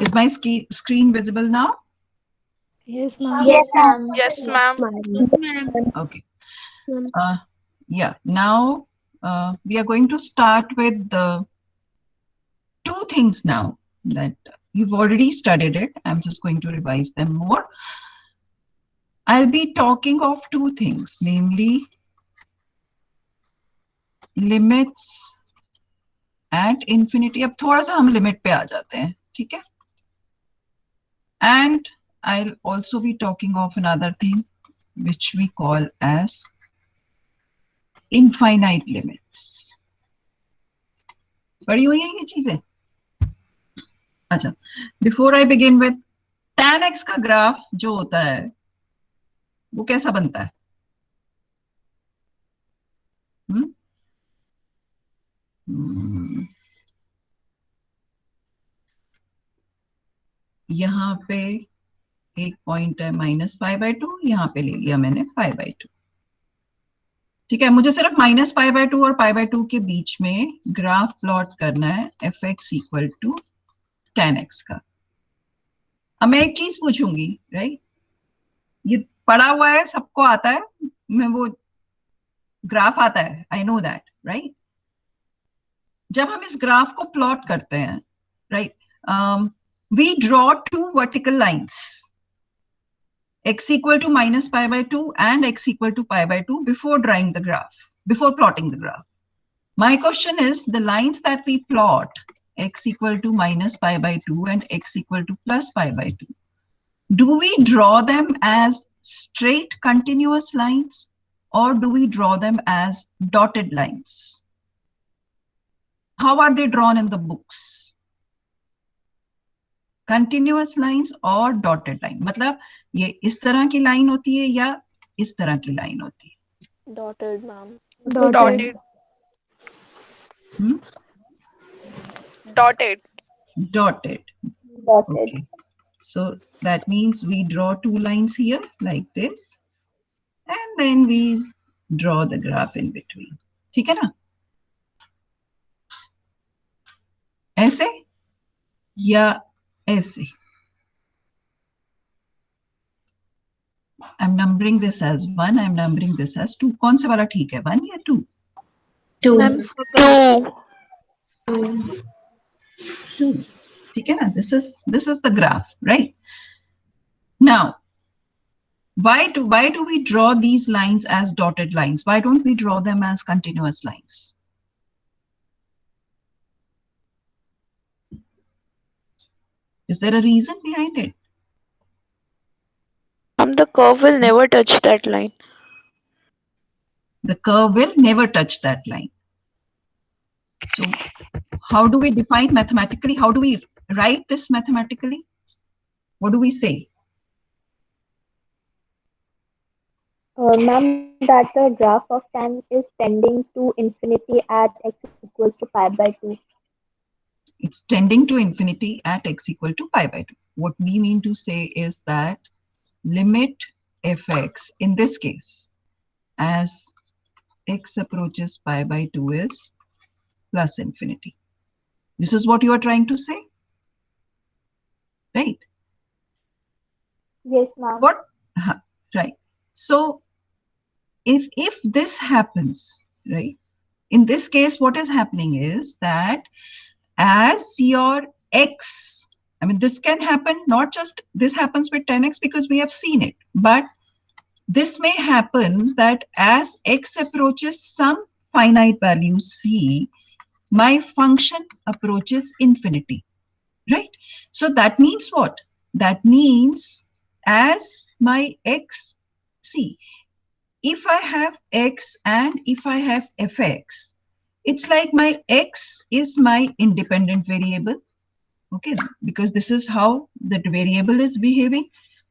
Is my screen visible now? Yes, ma'am. Yes, ma'am. Yes, ma'am. Okay. Yeah. Now we are going to start with the two things now that you've already studied it. I'm just going to revise them more. I'll be talking of two things, namely limits at infinity. अब थोड़ा सा हम limit पे आ जाते हैं, ठीक है? And I'll also be talking of another thing which we call as infinite limits. पढ़ी हुई है ये चीजें? अच्छा, before I begin with tan x का ग्राफ जो होता है वो कैसा बनता है? यहाँ पे एक पॉइंट है -π/2, यहाँ पे ले लिया मैंने π/2. ठीक है, मुझे सिर्फ -π/2 और π/2 के बीच में ग्राफ प्लॉट करना है f(x) = tan x का. अब मैं एक चीज पूछूंगी, राइट? ये पढ़ा हुआ है, सबको आता है, मैं वो ग्राफ आता है, आई नो दैट, राइट? जब हम इस ग्राफ को प्लॉट करते हैं, right, we draw two vertical lines, x = -π/2 and x = π/2 before drawing the graph, before plotting the graph. My question is, the lines that we plot, x = -π/2 and x = +π/2, do we draw them as straight continuous lines or do we draw them as dotted lines? How are they drawn in the books? Continuous lines or dotted line? मतलब ये इस तरह की line होती है या इस तरह की लाइन होती है? Dotted, ma'am. Dotted. Dotted. Dotted. Okay. So that means we draw two lines here like this and then we draw the graph in between. ठीक है ना? ऐसे या ऐसे? I'm numbering this as 1, I'm numbering this as 2. कौन से वाला ठीक है, 1 या 2? 2. 2. ठीक है ना? This is the graph, right? Now, why do we draw these lines as dotted lines? Why don't we draw them as continuous lines? Is there a reason behind it? The curve will never touch that line. The curve will never touch that line. So how do we define mathematically? How do we write this mathematically? What do we say? Ma'am, that the graph of tan is tending to infinity at x = π/2. It's tending to infinity at x = π/2. What we mean to say is that limit f(x) in this case as x approaches π/2 is plus infinity. This is what you are trying to say, right? Yes, ma'am. What? Right. So if this happens, right, in this case, what is happening is that as your x, I mean, this can happen, not just this happens with tan x because we have seen it, but this may happen that as x approaches some finite value c, my function approaches infinity, right? So that means what? That means as my x, see, if I have x and if I have fx, it's like my x is my independent variable, okay, because this is how the variable is behaving,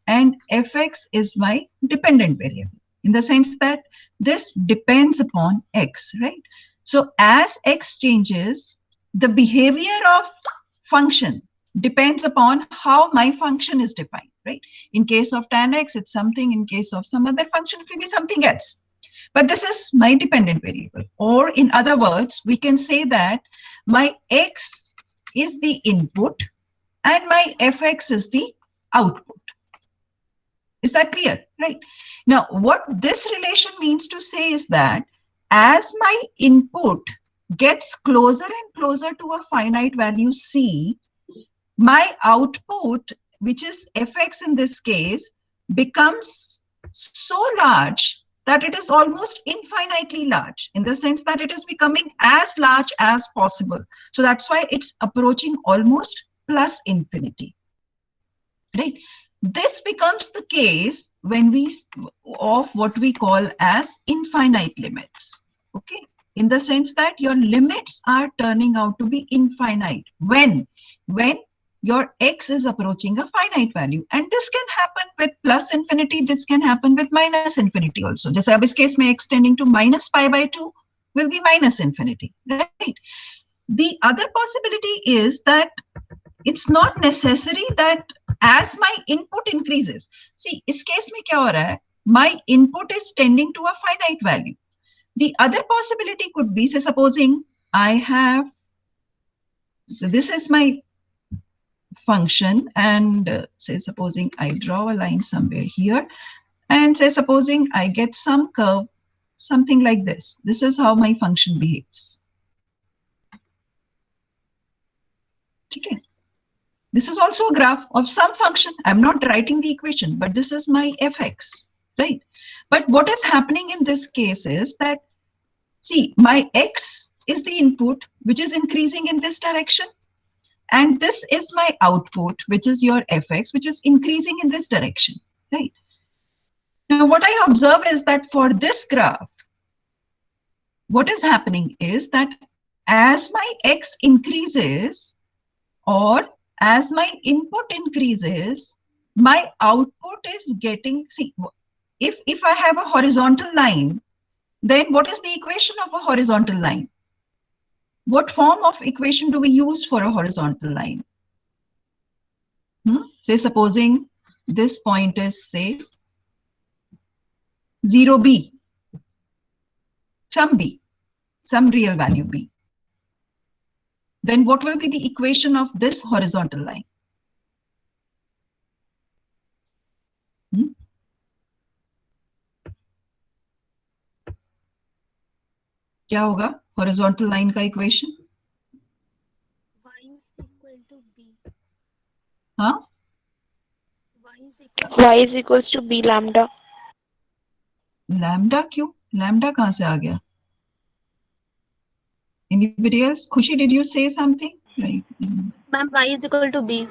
and fx is my dependent variable in the sense that this depends upon x, right? So as x changes, the behavior of function depends upon how my function is defined, right? In case of tan x, it's something. In case of some other function, it will be something else. But this is my dependent variable. Or in other words, we can say that my x is the input and my fx is the output. Is that clear? Right. Now, what this relation means to say is that as my input gets closer and closer to a finite value c, my output, which is fx in this case, becomes so large that it is almost infinitely large, in the sense that it is becoming as large as possible. So that's why it's approaching almost plus infinity. Right? This becomes the case when we of what we call as infinite limits. Okay, in the sense that your limits are turning out to be infinite when your x is approaching a finite value, and this can happen with plus infinity, this can happen with minus infinity also. जैसे अब इस case में x tending to minus pi by 2 will be minus infinity, right? The other possibility is that it's not necessary that as my input increases, see इस case में क्या हो रहा है, my input is tending to a finite value. The other possibility could be, say supposing I have, so this is my function, and say supposing I draw a line somewhere here, and say supposing I get some curve, something like this. This is how my function behaves. Okay. This is also a graph of some function. I'm not writing the equation, but this is my fx, right? But what is happening in this case is that, see, my x is the input, which is increasing in this direction. And this is my output, which is your fx, which is increasing in this direction, right? Now, what I observe is that for this graph, what is happening is that as my x increases, or as my input increases, my output is getting, see, if I have a horizontal line, then what is the equation of a horizontal line? What form of equation do we use for a horizontal line? Say supposing this point is, say, 0b, some b, some real value b. Then what will be the equation of this horizontal line? क्या होगा horizontal line का equation? Y is equal to B. हाँ? Y is equals to B lambda. Lambda क्यों? Lambda कहाँ से आ गया? Anybody else? Khushi, did you say something? Right. Ma'am, Y is equal to B.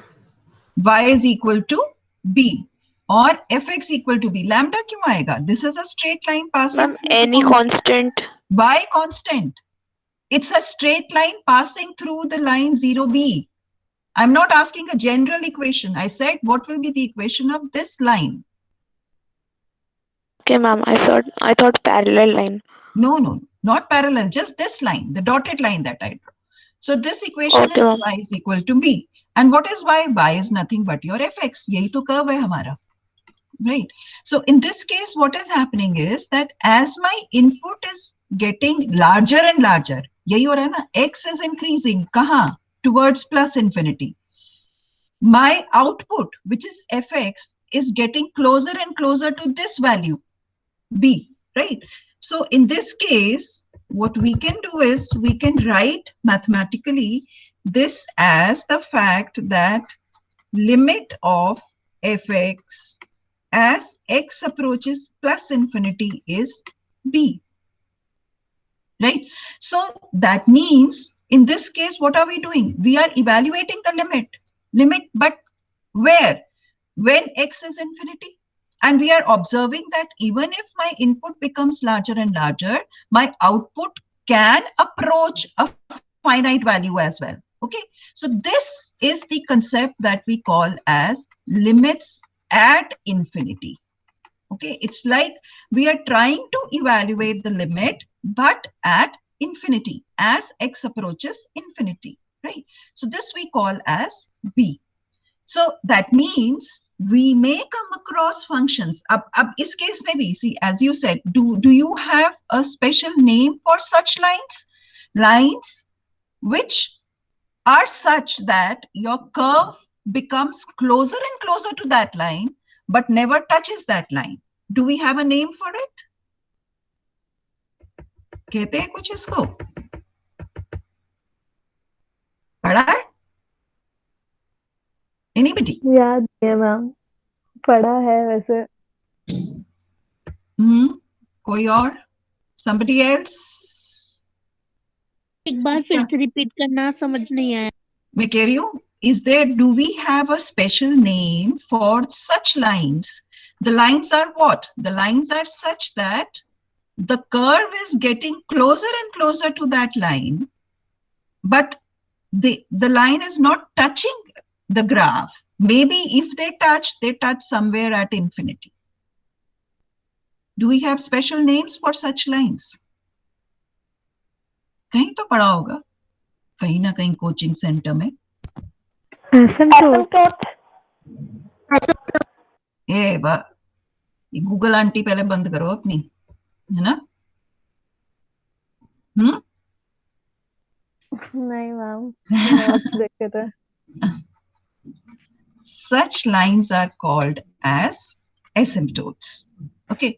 Y is equal to B. Or fx equal to B. Lambda क्यों आएगा? This is a straight line passing. Ma'am, any constant. By constant. It's a straight line passing through the line 0b. I'm not asking a general equation. I said what will be the equation of this line? Okay, ma'am. I thought parallel line. No, not parallel. Just this line, the dotted line that I draw. So this equation is y is equal to b. And what is y? Y is nothing but your fx. यही तो curve है हमारा. Right. So in this case, what is happening is that as my input is getting larger and larger, यही हो रहा है ना, x is increasing, कहाँ? Towards plus infinity. My output, which is fx, is getting closer and closer to this value, b, right? So in this case, what we can do is we can write mathematically this as the fact that limit of fx as x approaches plus infinity is b, right? So that means in this case, what are we doing? We are evaluating the limit, but where? When x is infinity. And we are observing that even if my input becomes larger and larger, my output can approach a finite value as well. Okay, so this is the concept that we call as limits at infinity. Okay, it's like we are trying to evaluate the limit, but at infinity as x approaches infinity, right? So this we call as b. So that means we may come across functions. Ab is case maybe, see, as you said, do you have a special name for such lines? Lines which are such that your curve becomes closer and closer to that line, but never touches that line. Do we have a name for it? कहते हैं कुछ इसको? पढ़ा है? Anybody? याद है ma'am, पढ़ा है वैसे. कोई और? Somebody else? एक बार फिर से रिपीट करना, समझ नहीं आया. मैं कह रही हूँ, do we have a special name for such lines? The lines are what? The lines are such that the curve is getting closer and closer to that line, but the line is not touching the graph. Maybe if they touch somewhere at infinity. Do we have special names for such lines? कहीं तो पढ़ा होगा, कहीं ना कहीं coaching centre में. Asymptote. ए बा, Google aunty पहले बंद करो अपनी, है ना? नहीं मैम, नोट्स देखे थे. Such lines are called as asymptotes. Okay.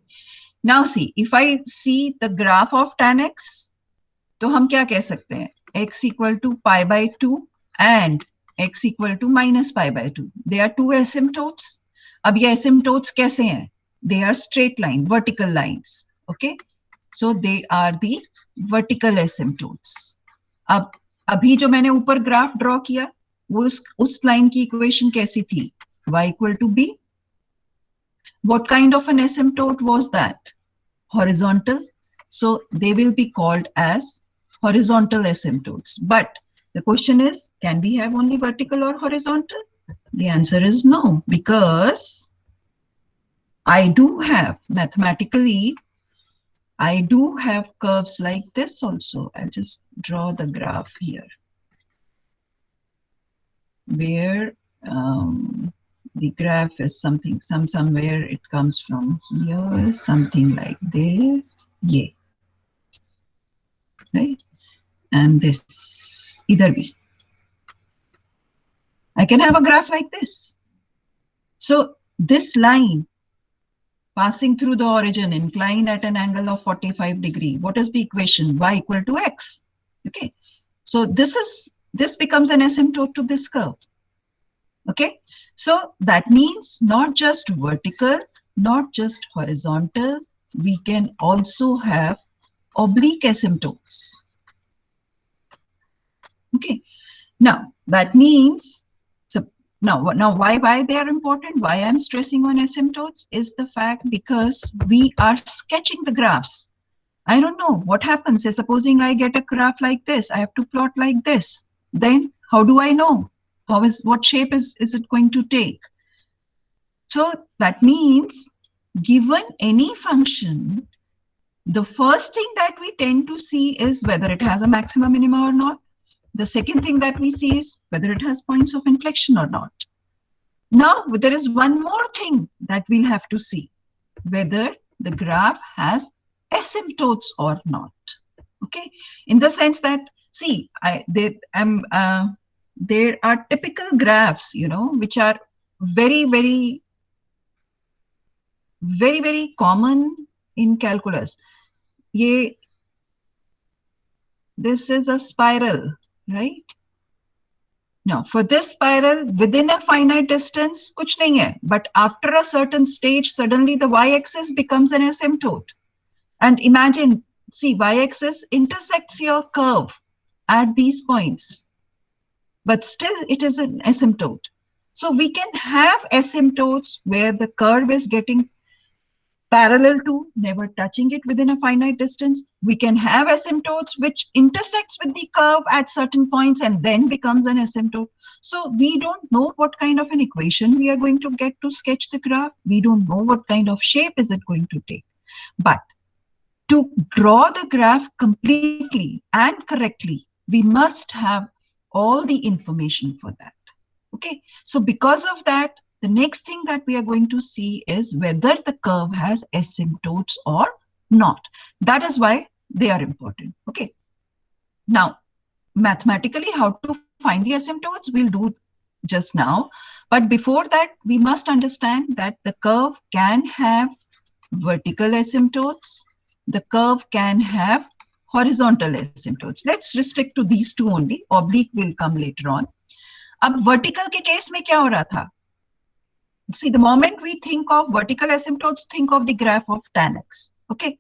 Now see, if I see the graph of tan x, तो हम क्या कह सकते हैं? X equal to pi by 2 and x equal to minus pi by 2. They are two asymptotes. अब ये asymptotes कैसे हैं? They are straight line, vertical lines. Okay. So they are the vertical asymptotes. अब अभी जो मैंने ऊपर ग्राफ ड्रॉ किया, वो उस लाइन की इक्वेशन कैसी थी? Y equal to B. What kind of an asymptote was that? Horizontal. So they will be called as horizontal asymptotes. But the question is, can we have only vertical or horizontal? The answer is no, because I do have, mathematically, I do have curves like this also. I'll just draw the graph here, where the graph is somewhere it comes from here, something like this, yeah, right? And this, either way. I can have a graph like this. So this line passing through the origin, inclined at an angle of 45 degrees. What is the equation? Y equal to x. Okay. So this becomes an asymptote to this curve. Okay. So that means not just vertical, not just horizontal, we can also have oblique asymptotes. Okay. Now that means, so now why they are important, why I'm stressing on asymptotes is the fact because we are sketching the graphs. I don't know what happens. Say, supposing I get a graph like this, I have to plot like this. Then how do I know? What shape is it going to take? So that means given any function, the first thing that we tend to see is whether it has a maxima minima or not. The second thing that we see is whether it has points of inflection or not. Now, there is one more thing that we'll have to see, whether the graph has asymptotes or not. Okay, in the sense that, see, there are typical graphs, you know, which are very, very, very, very common in calculus. This is a spiral, right? Now, for this spiral, within a finite distance, kuch nahi hai. But after a certain stage, suddenly the y-axis becomes an asymptote. And imagine, see, y-axis intersects your curve at these points, but still it is an asymptote. So we can have asymptotes where the curve is getting parallel to, never touching it within a finite distance. We can have asymptotes which intersects with the curve at certain points and then becomes an asymptote. So we don't know what kind of an equation we are going to get to sketch the graph. We don't know what kind of shape is it going to take. But to draw the graph completely and correctly, we must have all the information for that. Okay, so because of that, the next thing that we are going to see is whether the curve has asymptotes or not. That is why they are important. Okay, now mathematically, how to find the asymptotes? We'll do just now. But before that, we must understand that the curve can have vertical asymptotes. The curve can have horizontal asymptotes. Let's restrict to these two only. Oblique will come later on. अब vertical के case में क्या हो रहा था? See, the moment we think of vertical asymptotes, think of the graph of tan x. Okay.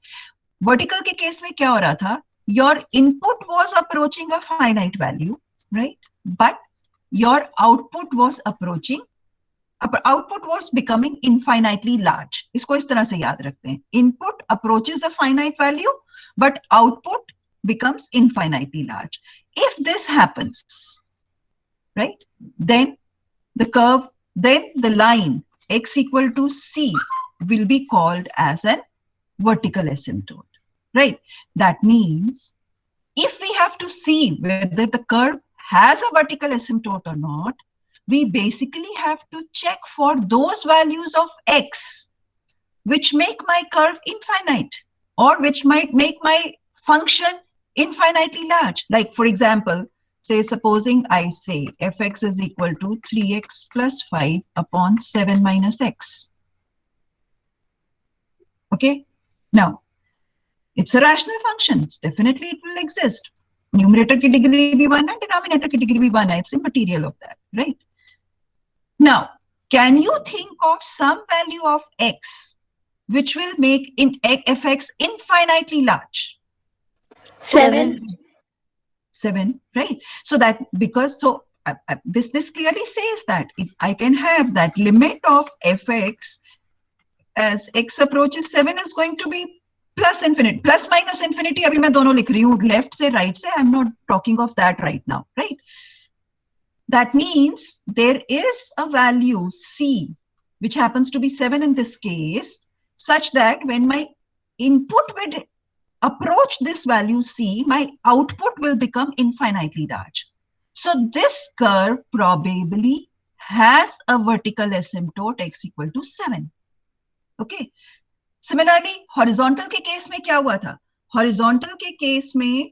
Vertical के case में क्या हो रहा था? Your input was approaching a finite value, right? But your output was becoming infinitely large. इसको इस तरह से याद रखते हैं. Input approaches a finite value, but output becomes infinitely large. If this happens, right, then the line x equal to c will be called as a vertical asymptote, right? That means if we have to see whether the curve has a vertical asymptote or not, we basically have to check for those values of x which make my curve infinite or which might make my function infinitely large. Like, for example, say supposing I say fx is equal to 3x plus 5 upon 7 minus x. Okay, now it's a rational function. Definitely it will exist. Numerator की degree भी 1 है, denominator की degree भी 1 है. It's immaterial of that, right? Now, can you think of some value of x which will make fx infinitely large? 7. 7, right? So that because this clearly says that if I can have that limit of fx as x approaches 7 is going to be plus infinity, plus minus infinity. अभी मैं दोनों लिख रही हूँ, left से right से. I'm not talking of that right now, right? That means there is a value c, which happens to be 7 in this case, such that when my input will approach this value c, my output will become infinitely large. So this curve probably has a vertical asymptote x equal to 7. Okay. Similarly, horizontal के case में क्या हुआ था? Horizontal के case में,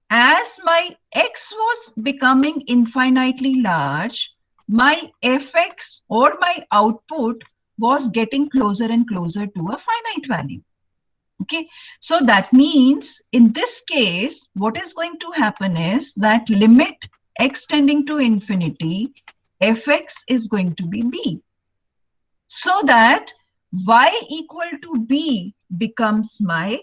as my x was becoming infinitely large, my fx or my output was getting closer and closer to a finite value. Okay, so that means in this case, what is going to happen is that limit x tending to infinity, fx is going to be b. So that y equal to b becomes my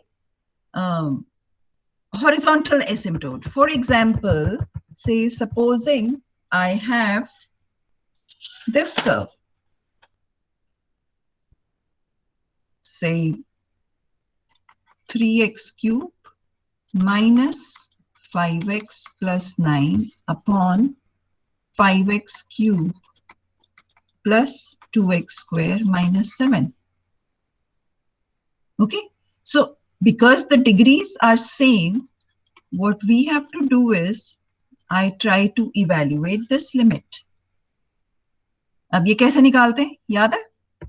horizontal asymptote. For example, say supposing I have this curve, say 3x cube minus 5x plus 9 upon 5x cube plus 2x square minus 7. Okay, so because the degrees are same, what we have to do is I try to evaluate this limit. अब ये कैसे निकालते हैं? याद है?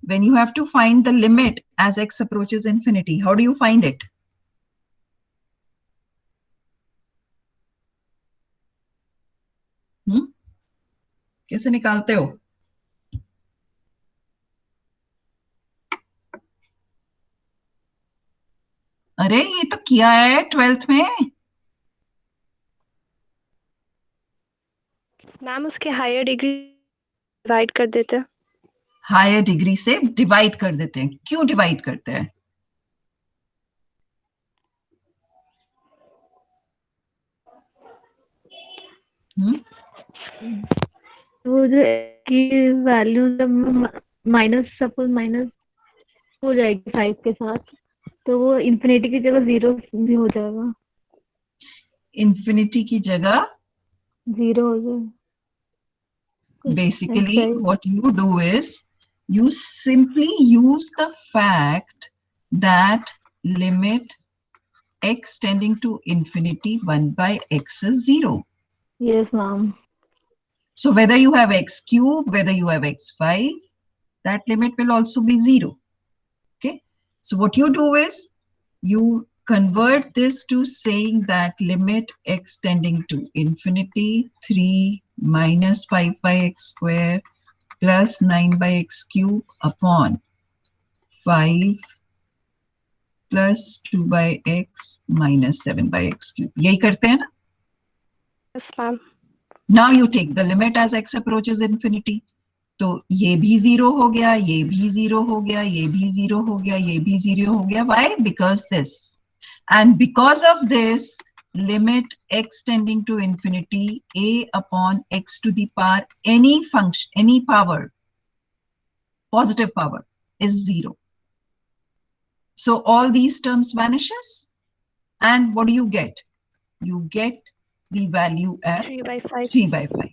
When you have to find the limit as x approaches infinity, how do you find it? कैसे निकालते हो? अरे ये तो किया है 12th में. मैम उसके हायर डिग्री डिवाइड कर देते हैं. हायर डिग्री से डिवाइड कर देते हैं. क्यों डिवाइड करते हैं? वो जो की वैल्यू जब माइनस सपोज माइनस हो जाएगी 5 के साथ, तो वो इंफिनिटी की जगह 0 भी हो जाएगा. इंफिनिटी की जगह 0 हो जाएगा. Basically, what you do is you simply use the fact that limit x tending to infinity 1 by x is 0. Yes, ma'am. So whether you have x cube, whether you have x5, that limit will also be 0. Okay. So what you do is you convert this to saying that limit x tending to infinity 3 minus 5 by x square plus 9 by x cube upon 5 plus 2 by x minus 7 by x cube. यही करते हैं ना? Yes, ma'am. Now you take the limit as x approaches infinity. तो ये भी 0 हो गया, ये भी 0 हो गया, ये भी 0 हो गया, ये भी 0 हो गया. Why? Because this. And because of this, limit x tending to infinity a upon x to the power any function, any power, positive power, is 0. So all these terms vanishes. And what do you get? You get the value as 3 by 5. 3 by 5,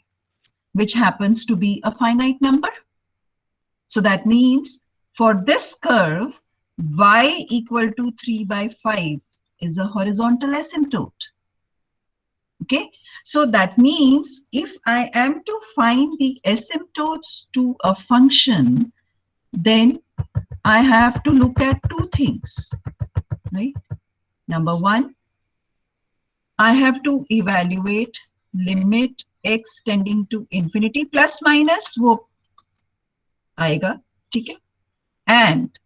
which happens to be a finite number. So that means for this curve, y equal to 3 by 5 is a horizontal asymptote. Okay, so that means if I am to find the asymptotes to a function, then I have to look at two things, right? Number one, I have to evaluate limit x tending to infinity plus minus वो आएगा, ठीक है? And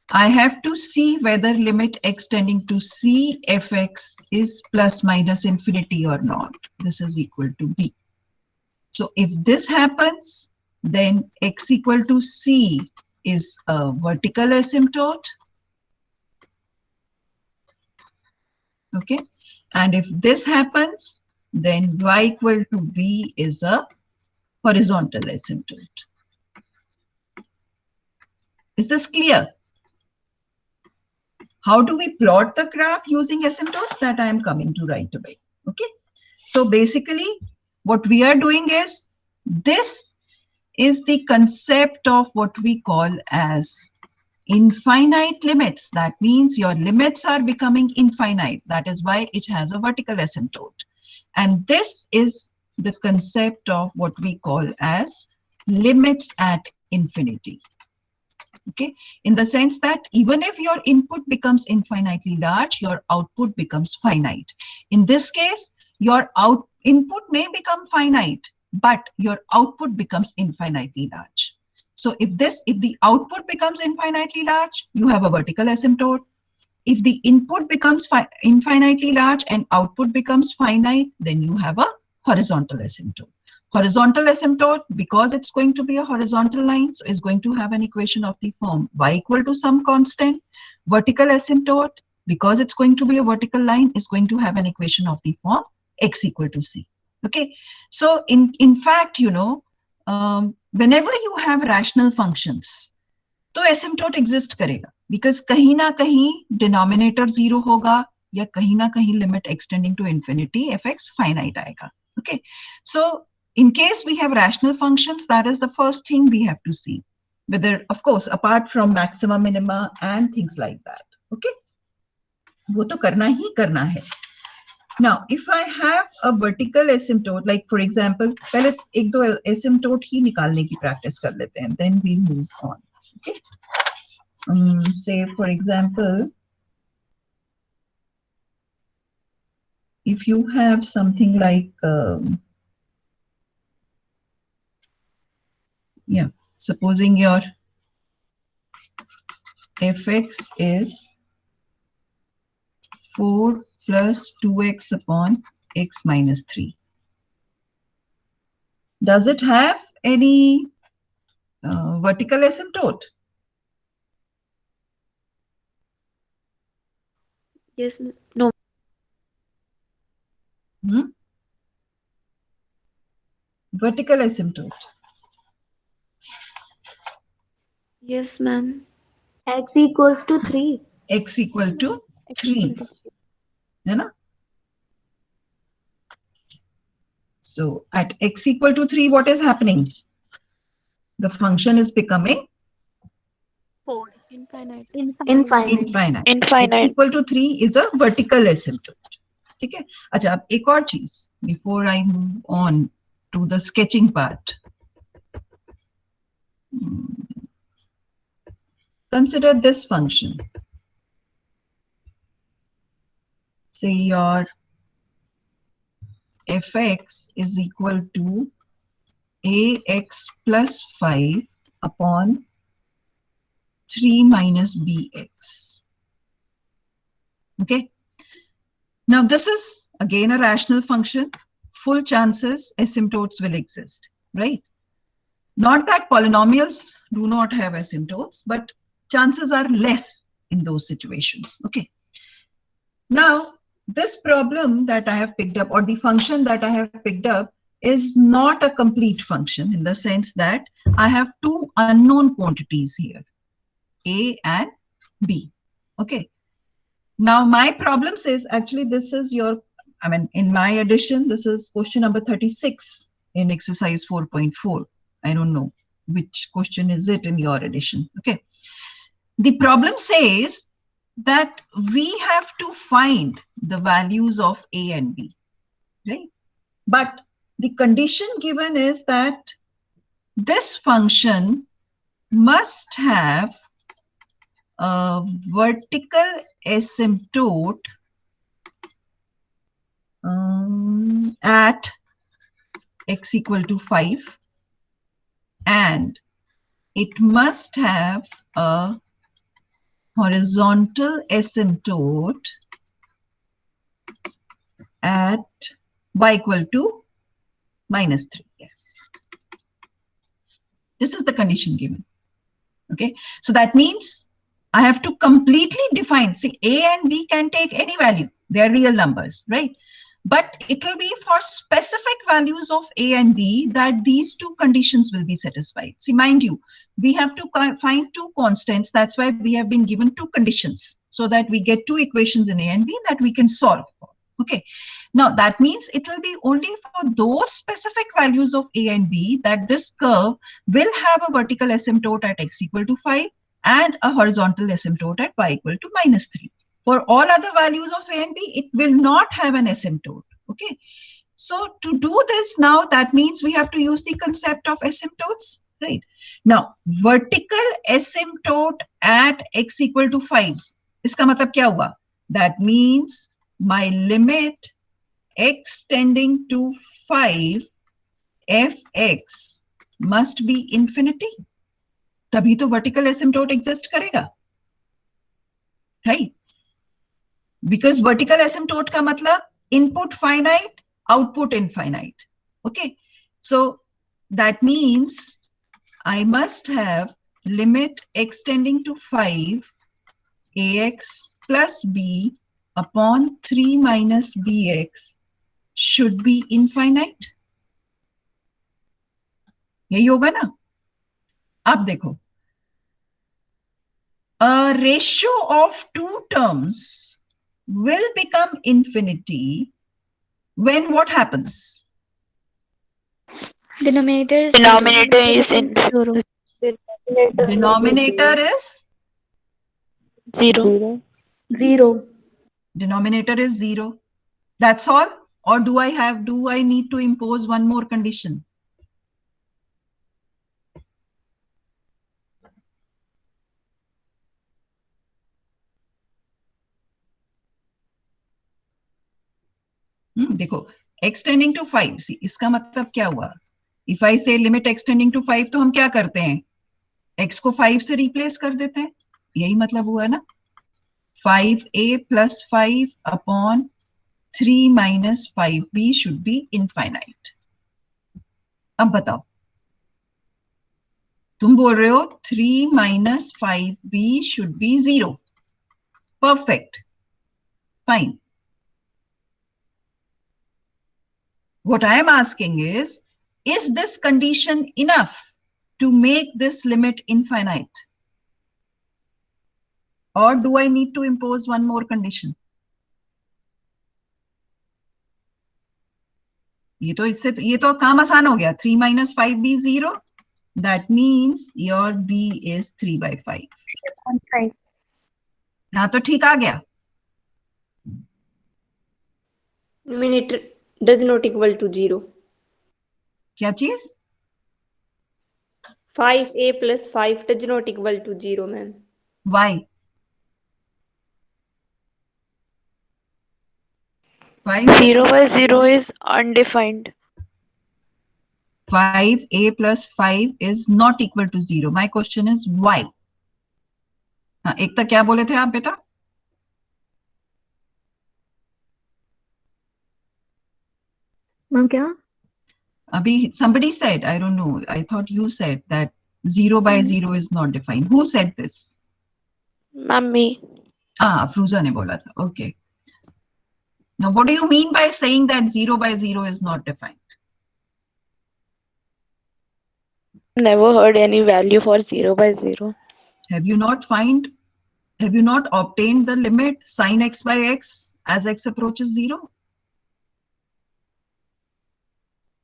I have to see whether limit x tending to c fx is plus minus infinity or not. This is equal to b. So if this happens, then x equal to c is a vertical asymptote. Okay. And if this happens, then y equal to b is a horizontal asymptote. Is this clear? How do we plot the graph using asymptotes? That I am coming to right away. Okay. So basically, what we are doing is, this is the concept of what we call as infinite limits. That means your limits are becoming infinite. That is why it has a vertical asymptote. And this is the concept of what we call as limits at infinity. Okay, in the sense that even if your input becomes infinitely large, your output becomes finite. In this case, your input may become finite, but your output becomes infinitely large. So if the output becomes infinitely large, you have a vertical asymptote. If the input becomes infinitely large and output becomes finite, then you have a horizontal asymptote. Horizontal asymptote, because it's going to be a horizontal line, so is going to have an equation of the form y equal to some constant. Vertical asymptote, because it's going to be a vertical line, is going to have an equation of the form x equal to c. Okay, so in fact, you know, whenever you have rational functions, तो asymptote exist करेगा, because कहीं ना कहीं denominator 0 होगा, या कहीं ना कहीं limit extending to infinity fx finite आएगा. Okay, so in case we have rational functions, that is the first thing we have to see, whether, of course, apart from maxima, minima and things like that. Okay, वो तो करना ही करना है. Now, if I have a vertical asymptote, like for example, पहले एक दो asymptote ही निकालने की practice कर लेते हैं, then we move on. Okay, say for example, if you have something like yeah, supposing your fx is 4 plus 2x upon x minus 3. Does it have any vertical asymptote? Yes, no. Vertical asymptote. Yes, ma'am. X equals to 3. X equal to X 3. equal to है ना? So at x equal to 3, what is happening? The function is becoming 4. Infinite. infinite. X equal to 3 is a vertical asymptote. ठीक है? अच्छा, अब एक और चीज, before I move on to the sketching part. Consider this function. Say your fx is equal to ax plus 5 upon 3 minus bx. Okay. Now this is again a rational function. Full chances asymptotes will exist, right? Not that polynomials do not have asymptotes, but chances are less in those situations. Okay. Now, this problem that I have picked up, or the function that I have picked up, is not a complete function in the sense that I have two unknown quantities here, A and B. Okay. Now, my problem says, actually, this is your, I mean, in my edition, this is question number 36 in exercise 4.4. I don't know which question is it in your edition. Okay. The problem says that we have to find the values of A and B, right? But the condition given is that this function must have a vertical asymptote at x equal to 5, and it must have a horizontal asymptote at y equal to minus 3. Yes. This is the condition given. Okay. So that means I have to completely define. See, A and B can take any value. They are real numbers, right? But it will be for specific values of A and B that these two conditions will be satisfied. See, mind you, we have to find two constants. That's why we have been given two conditions so that we get two equations in A and B that we can solve for. Okay. Now that means it will be only for those specific values of A and B that this curve will have a vertical asymptote at x equal to 5 and a horizontal asymptote at y equal to minus 3. For all other values of A and B, it will not have an asymptote. Okay. So to do this now, that means we have to use the concept of asymptotes, right? Now, vertical asymptote at x equal to 5. Iska matlab kya hua? That means my limit x tending to 5 fx must be infinity. तभी तो vertical asymptote exist करेगा, right? Because vertical asymptote का मतलब input finite, output infinite. Okay, so that means I must have limit x tending to 5 ax plus b upon 3 minus bx should be infinite. यही होगा ना? अब देखो, a ratio of two terms will become infinity when what happens? Denominator is Zero. Denominator is zero. denominator is 0. That's all? Or do I need to impose one more condition? देखो, x tending to 5. See, इसका मतलब क्या हुआ? If I say limit x tending to 5, तो हम क्या करते हैं? x को 5 से replace कर देते हैं. यही मतलब हुआ ना? 5a plus 5 upon 3 minus 5b should be infinite. अब बताओ, तुम बोल रहे हो 3 minus 5b should be 0. Perfect. Fine. What I am asking is this condition enough to make this limit infinite? Or do I need to impose one more condition? ये तो काम आसान हो गया. 3 minus 5b 0. That means your b is 3 by 5. हाँ तो ठीक आ गया. Numerator does not equal to 0. क्या चीज? 5a plus 5 does not equal to 0, ma'am. Why? 5 0 by 0 is undefined. 5a plus 5 is not equal to 0. My question is why? हाँ, एक तक क्या बोले थे आप बेटा? मैम क्या? Abhi, somebody said, I don't know, I thought you said that 0 by 0 is not defined. Who said this? Mummy. Fruza ne bola tha. Okay. Now, what do you mean by saying that 0 by 0 is not defined? Never heard any value for 0 by 0. Have you not obtained the limit sin x by x as x approaches 0?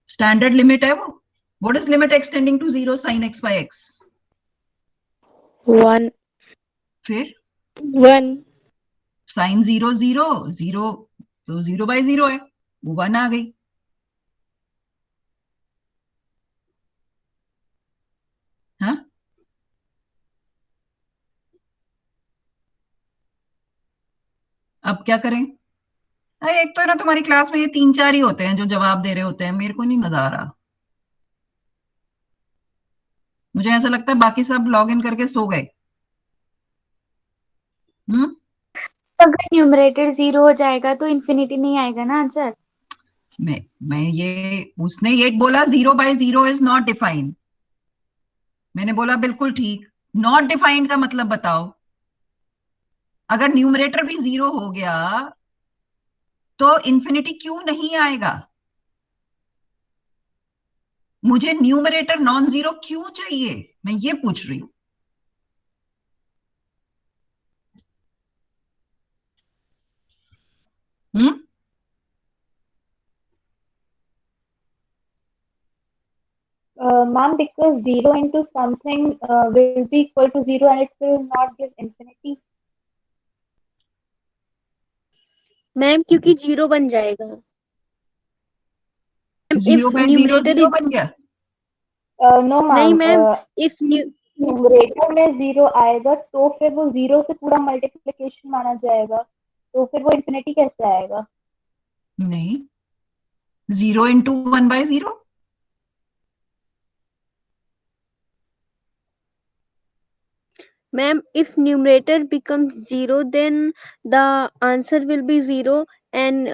Standard limit hai wo. What is limit x tending to 0 sin x by x? 1. फिर 1. sin 0 0 0 तो 0 by 0 है, वो 1 आ गई. हाँ, अब क्या करें? अरे एक तो है ना तुम्हारी क्लास में ये 3-4 ही होते हैं जो जवाब दे रहे होते हैं. मेरे को नहीं मजा आ रहा. मुझे ऐसा लगता है बाकी सब लॉग इन करके सो गए. अगर न्यूमरेटर 0 हो जाएगा तो इन्फिनिटी नहीं आएगा ना आंसर. मैं ये उसने ये बोला 0 by 0 इज नॉट डिफाइंड. मैंने बोला बिल्कुल ठीक. नॉट डिफाइंड का मतलब बताओ. अगर न्यूमरेटर भी 0 हो गया तो इन्फिनिटी क्यों नहीं आएगा? मुझे न्यूमरेटर नॉन जीरो क्यों चाहिए? मैं ये पूछ रही हूं. Ma'am, because 0 into something will be equal to 0 and it will not give infinity. Ma'am क्योंकि 0 बन जाएगा. 0 by 0 0 बन गया. No, नहीं ma'am. मैम, if न्यूमरेटर में 0 आएगा तो फिर वो 0 से पूरा मल्टीप्लिकेशन माना जाएगा, तो फिर वो इन्फिनिटी कैसे आएगा? नहीं, 0 into 1 by 0. Ma'am, if numerator becomes 0, then the answer will be 0, and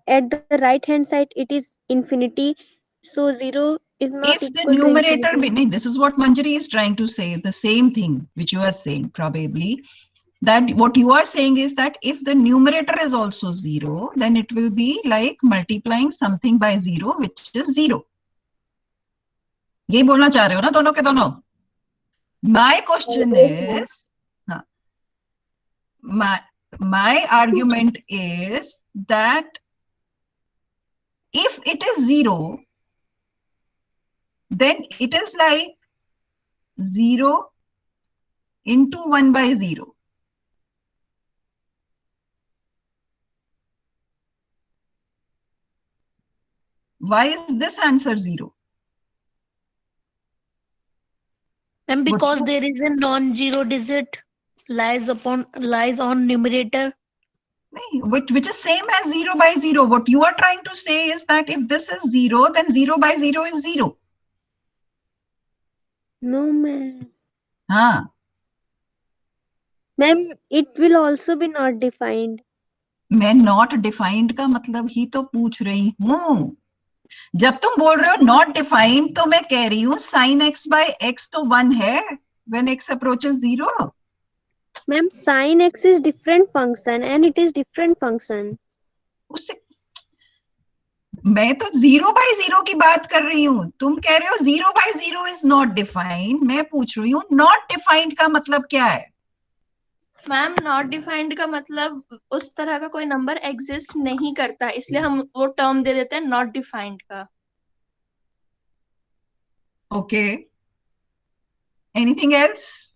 at the right hand side it is infinity. So 0 is not If the equal to numerator, infinity. this is what Manjari is trying to say, the same thing which you are saying probably. That what you are saying is that if the numerator is also 0, then it will be like multiplying something by 0, which is 0. ये बोलना चाह रहे हो ना दोनों के दोनों? My question is, my argument is that if it is 0, then it is like 0 into 1 by 0. Why is this answer 0? And because there is a non-zero digit lies on numerator. Which is same as 0 by 0. What you are trying to say is that if this is 0, then 0 by 0 is 0. No, ma'am. हाँ. Ma'am, it will also be not defined. मैं not defined का मतलब ही तो पूछ रही हूँ. जब तुम बोल रहे हो not defined, तो मैं कह रही हूँ sin x by x तो 1 है when x approaches 0. Ma'am, sin x is different function and it is different function. उससे मैं तो 0 by 0 की बात कर रही हूँ. तुम कह रहे हो 0 by 0 is not defined. मैं पूछ रही हूँ not defined का मतलब क्या है? मैम, नॉट डिफाइंड का मतलब उस तरह का कोई नंबर एग्जिस्ट नहीं करता, इसलिए हम वो टर्म दे देते हैं नॉट डिफाइंड का. ओके. Anything else?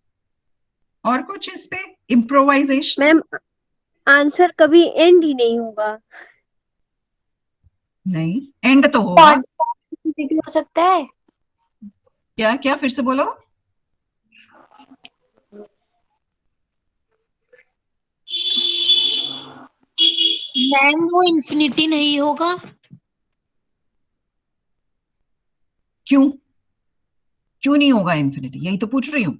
और कुछ इस पे इम्प्रोवाइजेशन? मैम, आंसर कभी एंड ही नहीं होगा. नहीं, एंड तो होगा. हो सकता है. क्या क्या फिर से बोलो. मैम वो इंफिनिटी नहीं होगा। क्यों क्यों नहीं होगा इंफिनिटी? यही तो पूछ रही हूँ।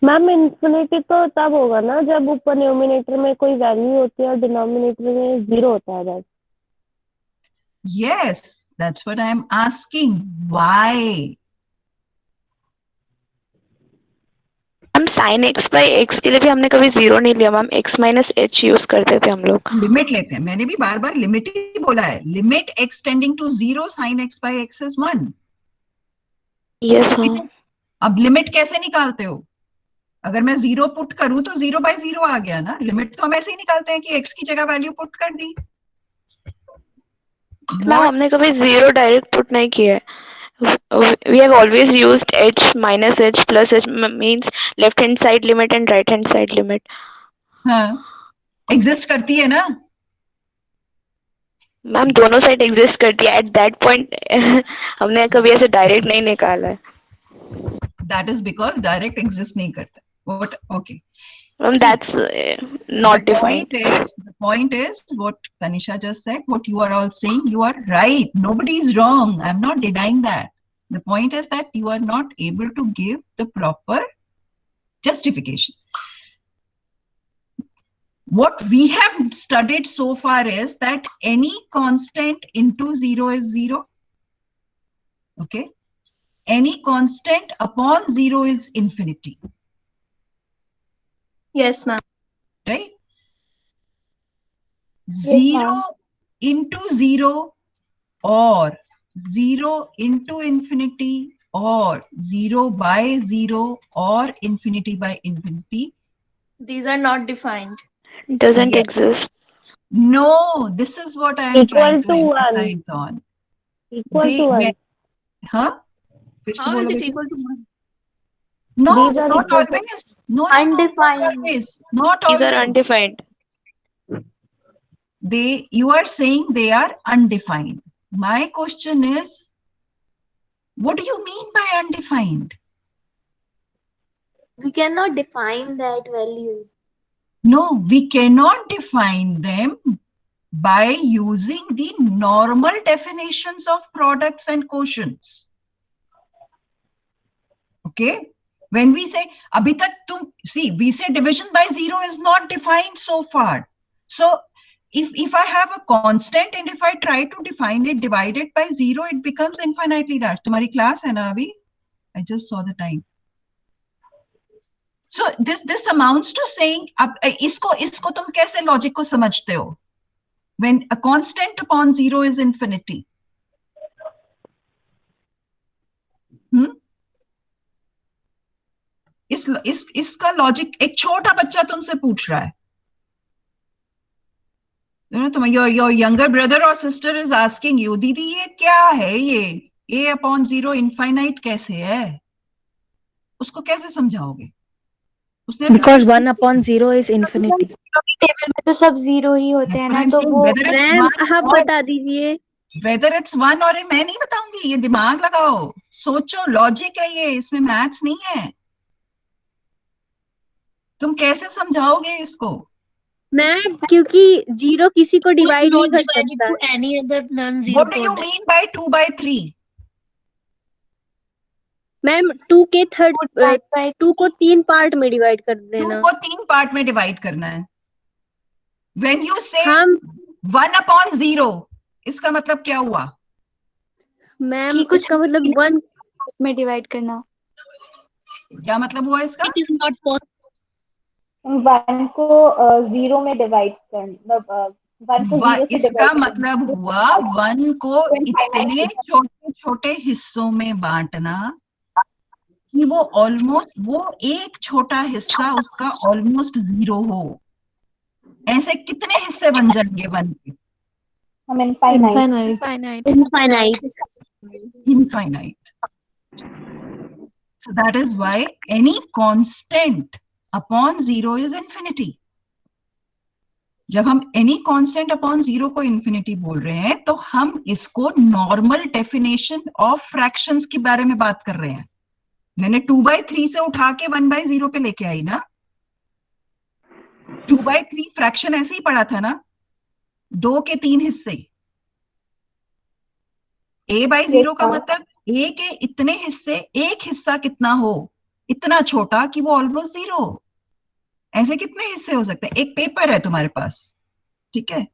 मैम इंफिनिटी तो तब होगा ना जब ऊपर न्यूमिनेटर में कोई वैल्यू होती है और डिनोमिनेटर में 0 होता है बस। Yes, that's what I am asking. Why? हम sin x by x के लिए भी हमने कभी 0 नहीं लिया ma'am, x minus h use करते थे हम लोग। लिमिट लेते हैं, मैंने भी बार बार लिमिट ही बोला है। Limit x tending to 0 sin x by x is 1. Yes ma'am. अब लिमिट कैसे निकालते हो? अगर मैं 0 पुट करूं तो 0 by 0 आ गया ना। लिमिट तो हम ऐसे ही निकालते हैं कि x की जगह वैल्यू पुट कर दी। मैम हमने कभी 0 डायरेक्ट पुट नहीं किया है। We have always used h minus h plus h means left hand side limit and right hand side limit. हाँ, एग्जिस्ट करती है ना मैम दोनों साइड एग्जिस्ट करती है। एट दैट पॉइंट हमने कभी ऐसे डायरेक्ट नहीं निकाला है। That is because direct exist नहीं करता। What? Okay. Ma'am See, that's not the defined. point is what Tanisha just said, what you are all saying, you are right. Nobody is wrong. I'm not denying that. The point is that you are not able to give the proper justification. What we have studied so far is that any constant into 0 is 0. Okay. Any constant upon 0 is infinity. Yes, ma'am. Right? Yes, 0 ma'am. into 0 or 0 into infinity or 0 by 0 or infinity by infinity. These are not defined. doesn't Yes. exist. No, this is what I am Equal trying to to 1. emphasize on. Equal to 1. Huh? फिर से How is बोलो it बेटा। equal to 1? No, These are not equal to- always. No, not Undefined. always. Not These are always. undefined. You are saying they are undefined. My question is, what do you mean by undefined? We cannot define that value. No, we cannot define them by using the normal definitions of products and quotients. Okay? When we say, abhi tak tum, see, we say division by 0 is not defined so far. So, if I have a constant and if I try to define it, divide it by 0, it becomes infinitely large. Tumhari class hai na abhi? I just saw the time. So this amounts to saying, अब इसको तुम कैसे logic को समझते हो? When a constant upon 0 is infinity. इसका logic एक छोटा बच्चा तुमसे पूछ रहा है। Your younger brother or sister is asking you, दीदी ये क्या है, ये a upon 0 infinite कैसे है? उसको कैसे समझाओगे? उसने Because 1 upon 0 is infinity. Table में तो सब 0 ही होते हैं ना, तो वो मैम आप बता दीजिए। वेदर इट्स 1 और मैं नहीं बताऊंगी, ये दिमाग लगाओ, सोचो, लॉजिक है ये, इसमें मैथ्स नहीं है। तुम कैसे समझाओगे इसको? मैम क्योंकि 0 किसी को डिवाइड नहीं कर सकता। What do you mean by 2 by 3? Ma'am 2 के थर्ड 2 को 3 पार्ट में डिवाइड कर 2 देना। को 3 पार्ट में डिवाइड करना है। When you say हम 1 upon 0, इसका मतलब क्या हुआ? मैम इसका मतलब 1 में डिवाइड करना। क्या मतलब हुआ इसका? It is not possible. 1 को 0 में डिवाइड करना, 1 को 0 से इसका डिवाइड मतलब हुआ 1 को इतने छोटे छोटे हिस्सों में बांटना कि वो ऑलमोस्ट, वो एक छोटा हिस्सा उसका ऑलमोस्ट 0 हो। ऐसे कितने हिस्से बन जाएंगे 1 के? Infinite. So that is why any constant upon 0 is infinity. जब हम any constant upon 0 को infinity बोल रहे हैं तो हम इसको normal definition of fractions के बारे में बात कर रहे हैं। मैंने 2/3 से उठा के 1/0 पे लेके आई ना. 2/3 फ्रैक्शन ऐसे ही पड़ा था ना, 2 के 3 हिस्से. a/0 का मतलब a के इतने हिस्से, एक हिस्सा कितना हो, इतना छोटा कि वो ऑलमोस्ट 0 हो. ऐसे कितने हिस्से हो सकते हैं? एक पेपर है तुम्हारे पास, ठीक है,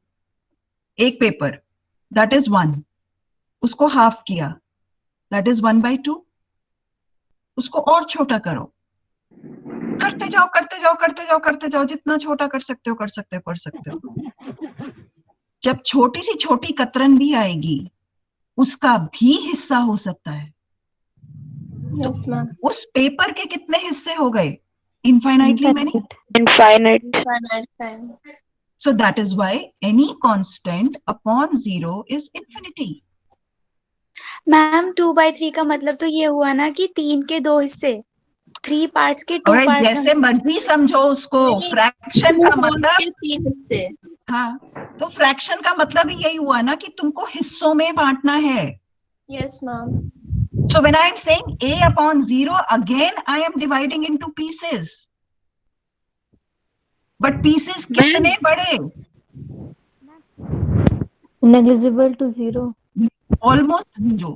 एक पेपर, दैट इज 1. उसको हाफ किया, दैट इज 1/2. उसको और छोटा करो, करते जाओ करते जाओ करते जाओ करते जाओ, जितना छोटा कर सकते हो कर सकते हो कर सकते हो. जब छोटी सी छोटी कतरन भी आएगी, उसका भी हिस्सा हो सकता है. Yes ma'am. उस पेपर के कितने हिस्से हो गए? Infinitely many. Infinite. Finite time. So that is why any constant upon 0 is infinity. Ma'am 2/3 का मतलब तो ये हुआ ना कि 3 के 2 हिस्से, 3 पार्ट्स के 2 Alright, पार्ट्स. जैसे मर्जी समझो उसको. फ्रैक्शन का मतलब, 3 हिस्से. हाँ, तो फ्रैक्शन का मतलब ही यही हुआ ना कि तुमको हिस्सों में बांटना है. Yes ma'am. So when I am saying a upon 0, again I am dividing into pieces. But pieces कितने बड़े? negligible to 0. Almost 0.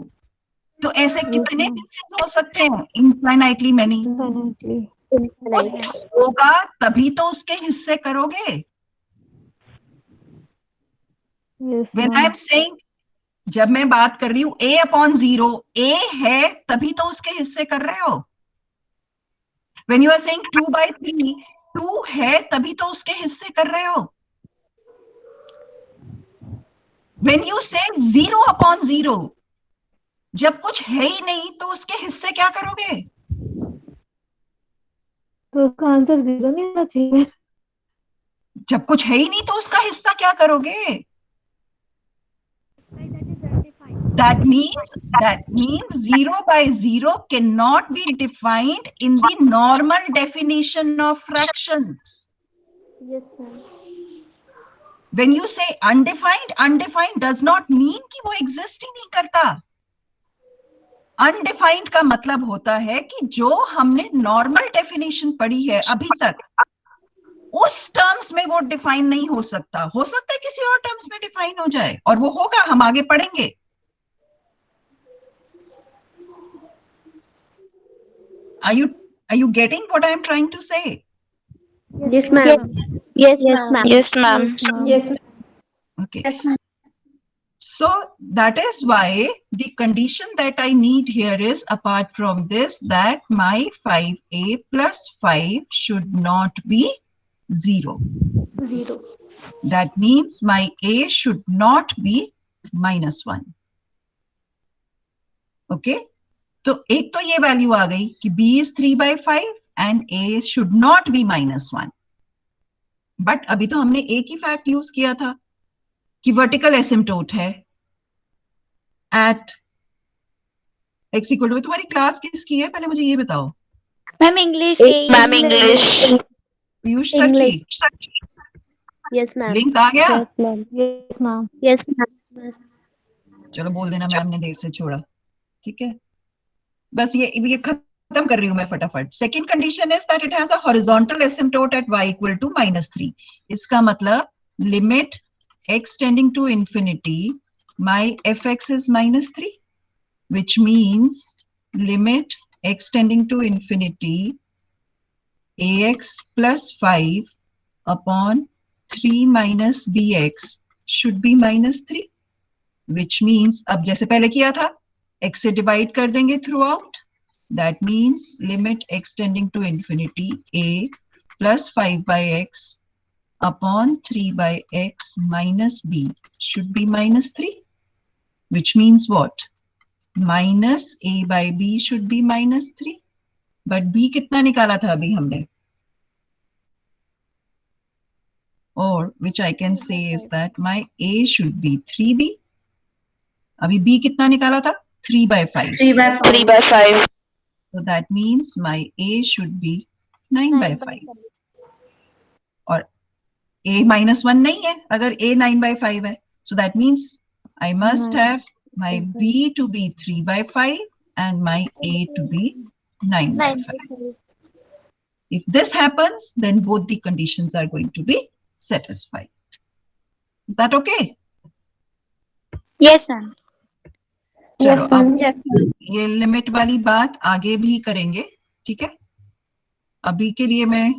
तो ऐसे कितने pieces हो सकते हैं? Infinitely many. Infinitely. कुछ होगा तभी तो उसके हिस्से करोगे. Yes, When I ma'am. am saying, जब मैं बात कर रही हूँ a upon 0, a है तभी तो उसके हिस्से कर रहे हो. When you are saying 2/3, 2 है तभी तो उसके हिस्से कर रहे हो. When you say 0 upon 0, जब कुछ है ही नहीं तो उसके हिस्से क्या करोगे? तो उसका आंसर 0 नहीं होना चाहिए. जब कुछ है ही नहीं तो उसका हिस्सा क्या करोगे? That means 0/0 cannot be defined in the normal definition of fractions. Yes, ma'am. When you say undefined, undefined does not mean कि वो exist ही नहीं करता. Undefined का मतलब होता है कि जो हमने normal definition पढ़ी है अभी तक, उस टर्म्स में वो डिफाइन नहीं हो सकता. हो सकता है किसी और टर्म्स में डिफाइन हो जाए, और वो होगा, हम आगे पढ़ेंगे. Are you getting what I am trying to say? Yes, ma'am. Yes, ma'am. Yes, ma'am. Yes ma'am. Okay. Yes ma'am. So that is why the condition that I need here is, apart from this, that my 5a plus 5 should not be 0. 0. That means my a should not be -1. Okay. तो एक तो ये value आ गई कि b is 3/5 and a should not be -1. But अभी तो हमने एक ही फैक्ट यूज किया था कि वर्टिकल एसिम्प्टोट है एट x इक्वल टू. तुम्हारी क्लास किसकी है पहले मुझे ये बताओ. Ma'am English. Ma'am, English. Piyush sir की Yes, ma'am. लिंक आ गया. Yes, ma'am. Yes, ma'am. Yes, ma'am. चलो बोल देना मैम ने देर से छोड़ा. ठीक है, बस ये खत्म कर रही हूं मैं फटाफट. Second condition is that it has a horizontal asymptote at y equal to -3. इसका मतलब limit x tending to infinity my fx is -3, which means limit x tending to infinity ax plus 5 upon 3 minus bx should be -3, which means अब जैसे पहले किया था x से divide कर देंगे through out. That means limit x tending to infinity a plus 5 by x upon 3 by x minus b should be -3, which means what? Minus a by b should be -3. But b कितना निकाला था अभी हमने? Or which I can say is that my a should be 3b. अभी b कितना निकाला था? 3/5. 3/5. So that means my a should be 9/5. और a -1 नहीं है अगर a 9/5 है. So that means I must have my b to be 3/5 and my a to be 9/5. If this happens, then both the conditions are going to be satisfied. Is that okay? Yes, ma'am. चलो अब ये limit वाली बात आगे भी करेंगे, ठीक है? अभी के लिए मैं